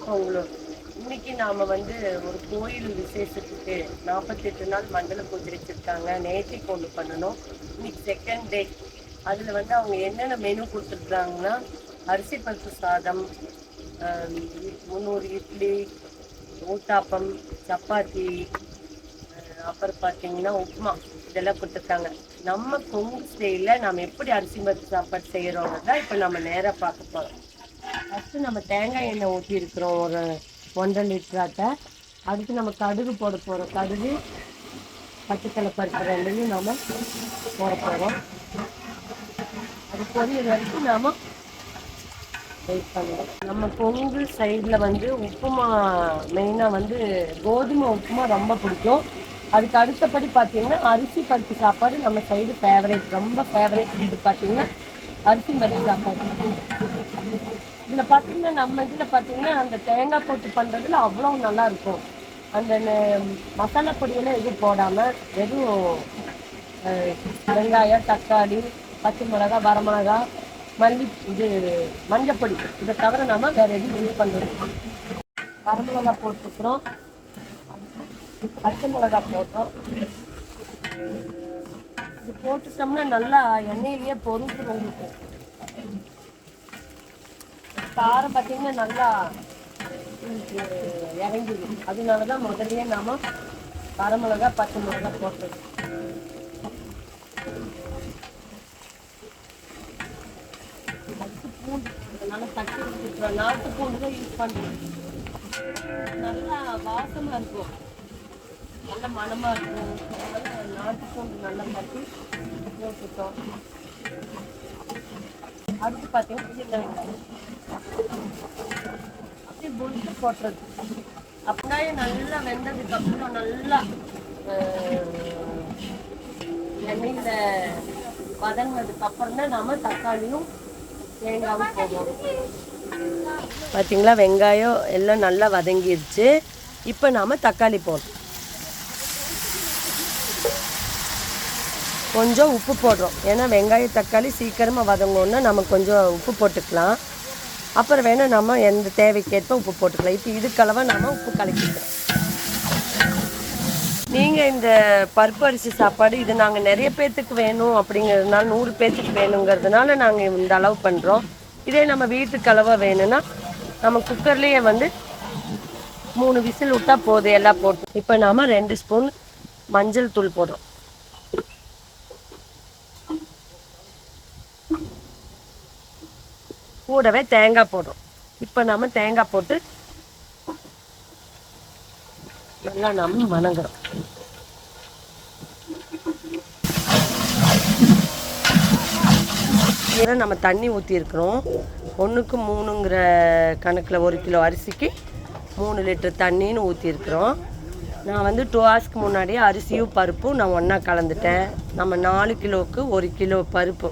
பொங்கலூர். இன்னைக்கு நாம வந்து ஒரு கோயில் விசேஷத்துக்கு 48 நாள் மண்டல பூஜை வச்சிருக்காங்க. நேத்திக்கு ஒன்று பண்ணணும், இன்னைக்கு செகண்ட் டே. அதில் வந்து அவங்க என்னென்ன மெனு கொடுத்துருக்குறாங்கன்னா, அரிசி பருப்பு சாதம், 300 இட்லி, ஊத்தாப்பம், சப்பாத்தி, அப்புறம் பார்த்தீங்கன்னா உப்புமா, இதெல்லாம் கொடுத்துருக்காங்க. நம்ம கொங்கு ஸ்டைலில் நம்ம எப்படி அரிசி பருப்பு சாப்பாடு செய்கிறோங்கிறத இப்போ நம்ம நேராக பார்க்க போகிறோம். ஃபஸ்ட்டு நம்ம தேங்காய் எண்ணெய் ஊற்றி இருக்கிறோம், ஒரு 1.5 லிட்டராட்ட. அடுத்து நம்ம கடுகு போட போகிறோம். கடுகு, பச்சைக்கடலை பருப்பு ரெண்டையும் நாம் போட போகிறோம். அது பொரியல் வரைக்கும் நாம் வெயிட் பண்ணுவோம். நம்ம கொங்கு சைடில் வந்து உப்புமா மெயினாக வந்து கோதுமை உப்புமா ரொம்ப பிடிக்கும். அதுக்கு அடுத்தபடி பார்த்தீங்கன்னா அரிசி பருப்பு சாப்பாடு நம்ம சைடு ஃபேவரேட், ரொம்ப ஃபேவரேட் ஃபுட்டு பார்த்தீங்கன்னா அரிசி பருப்பு சாப்பாடு. இதில் பார்த்தீங்கன்னா நம்ம இதில் பார்த்தீங்கன்னா அந்த தேங்காய் போட்டு பண்ணுறதுல அவ்வளோ நல்லா இருக்கும். அந்த மசாலா பொடியெல்லாம் எதுவும் போடாமல் வெறும் வெங்காயம், தக்காளி, பச்சை மிளகா, வரமிளகா, மல்லி, இது மஞ்சப்பொடி, இதை தவிர நம்ம வேறு எதுவும் யூஸ் பண்ணுறோம். வரமிளகா போட்டுக்கிறோம், பச்சை மிளகா போட்டோம். இது போட்டுட்டோம்னா நல்லா எண்ணெயிலேயே பொறுத்து உங்களுக்கு காரம் பார்த்தீங்கன்னா நல்லா இறங்கிடும். அதனால தான் முதல்லையே நாம் வரமிளகா, பச்சை மிளகா போட்டோம். பூண்டு அதனால தட்டி வச்சுக்கிறோம். நாட்டு பூண்டு தான் யூஸ் பண்ணுறோம். நல்லா வாசமாக இருக்கும், நல்ல மணமாக இருக்கும். அதனால நாட்டு பூண்டு நல்லா தட்டி போட்டுட்டோம். அடுத்து பார்த்தீங்கன்னா சின்ன வெங்காயம் அப்படியே புளித்து போட்டுறது. அப்படியே நல்லா வெந்ததுக்கு அப்புறம் நல்லா எண்ணெயில் வதங்கினதுக்கு அப்புறம் தான் நாம தக்காளியும் தேங்காயும் போடுவோம். பார்த்தீங்களா, வெங்காயம் எல்லாம் நல்லா வதங்கிடுச்சு. இப்போ நாம் தக்காளி போடுறோம். கொஞ்சம் உப்பு போடுறோம், ஏன்னா வெங்காயம் தக்காளி சீக்கிரமாக வதங்கணுன்னா நம்ம கொஞ்சம் உப்பு போட்டுக்கலாம். அப்புறம் வேணால் நம்ம எந்த தேவைக்கேற்ப உப்பு போட்டுக்கலாம். இப்போ இதுக்களவாக நம்ம உப்பு கலக்கிக்கிறோம். நீங்கள் இந்த பருப்பு அரிசி சாப்பாடு இது நாங்கள் நிறைய பேர்த்துக்கு வேணும் அப்படிங்கிறதுனால, 100 பேர்த்துக்கு வேணுங்கிறதுனால நாங்கள் இந்த அளவு பண்ணுறோம். இதே நம்ம வீட்டுக்கு அளவாக வேணும்னா நம்ம குக்கர்லேயே வந்து 3 விசில் விட்டால் போதும், எல்லாம் போட்டு. இப்போ நாம் 2 ஸ்பூன் மஞ்சள் தூள் போடுறோம். கூடவே தேங்காய் போடுறோம். இப்போ நம்ம தேங்காய் போட்டு நல்லா நம்ம வணங்குறோம். இதில் நம்ம தண்ணி ஊற்றிருக்கிறோம். 1க்கு 3ங்கிற கணக்கில் 1 கிலோ அரிசிக்கு 3 லிட்டர் தண்ணின்னு ஊற்றிருக்கிறோம். நான் வந்து 2 ஹவர்ஸ்க்கு முன்னாடியே அரிசியும் பருப்பும் நான் ஒன்றா கலந்துட்டேன். நம்ம 4 கிலோவுக்கு 1 கிலோ பருப்பு,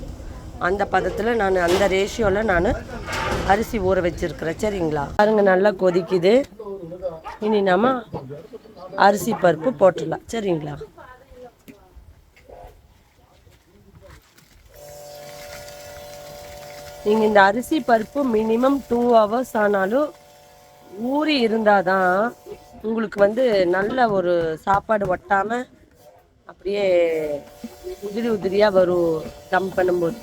அந்த பதத்தில் நான் அந்த ரேஷியோவில் நான் அரிசி ஊற வச்சுருக்கிறேன். சரிங்களா, பாருங்க நல்லா கொதிக்குது. இனி நம்ம அரிசி பருப்பு போட்டுடலாம். சரிங்களா, நீங்கள் இந்த அரிசி பருப்பு மினிமம் 2 ஹவர்ஸ் ஆனாலும் ஊறி இருந்தால் தான் உங்களுக்கு வந்து நல்ல ஒரு சாப்பாடு ஒட்டாமல் அப்படியே உதிரி உதிரியாக வரும் தம் பண்ணும்போது.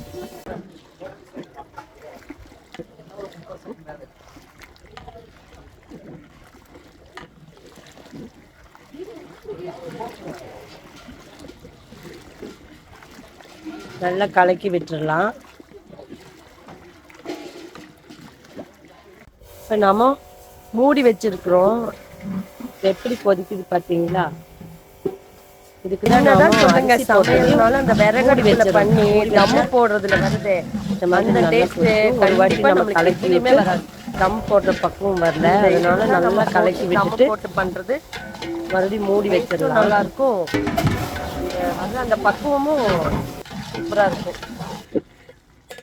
நல்லா கலக்கி விட்டுடலாம். இப்போ நம்ம மூடி வச்சிருக்கிறோம். எப்படி கொதிக்குது பார்த்தீங்களா? இதுக்கு தான் சொல்லுங்க, சமையல்னால அந்த விறகடி வச்சு பண்ணி தம்மு போடுறதுல வருது அந்த டேஸ்ட்டு. ஒரு வாட்டி நம்ம கலக்கியுமே வராது, தம் போடுற பக்குவம் வரல. அதனால நல்லா கலக்கி விட்டுட்டு போட்டு பண்ணுறது மறுபடியும் மூடி வச்சிடலாம். நல்லாயிருக்கும். அது அந்த பக்குவமும் சூப்பராக இருக்கும்.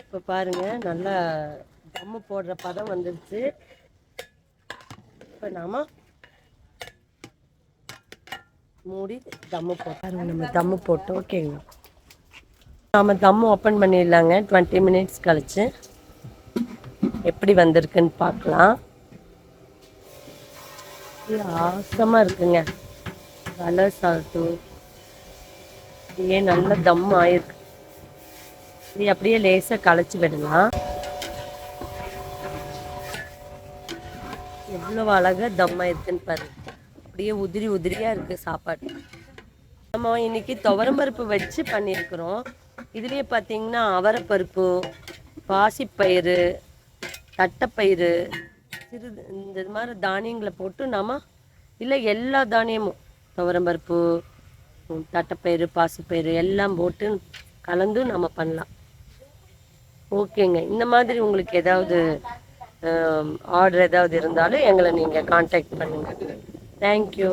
இப்போ பாருங்கள், நல்லா தம்மு போடுற பதம் வந்துருச்சு. இப்போ நாம் மூடி தம்மு போட்டாருங்க. நம்ம தம்மு போட்டோம். ஓகேங்க, நாம் தம்மு ஓப்பன் பண்ணிடலாங்க. 20 மினிட்ஸ் கழிச்சு எப்படி வந்திருக்குன்னு பார்க்கலாம். ஆசமாக இருக்குங்க. கலர்ஸ் ஆகட்டும் அப்படியே நல்ல தம் ஆயிருக்கு. இது அப்படியே லேசாக களைச்சி விடலாம். எவ்வளோ அழகாக தம் ஆயிருக்குன்னு பாரு. அப்படியே உதிரி உதிரியாக இருக்குது சாப்பாடு. நம்ம இன்னைக்கு துவரம்பருப்பு வச்சு பண்ணியிருக்கிறோம். இதுலேயே பார்த்தீங்கன்னா அவரைப்பருப்பு, பாசிப்பயிறு, தட்டைப்பயிறு, இந்த மாதிரி தானியங்களை போட்டு நாம் இல்லை எல்லா தானியமும் துவரம்பருப்பு, தட்டைப்பயிறு, பாசிப்பயிறு எல்லாம் போட்டு கலந்து நம்ம பண்ணலாம். ஓகேங்க. இந்த மாதிரி உங்களுக்கு ஏதாவது ஆர்டர் ஏதாவது இருந்தாலும் எங்களை நீங்கள் காண்டாக்ட் பண்ணுங்கள். தேங்க்யூ.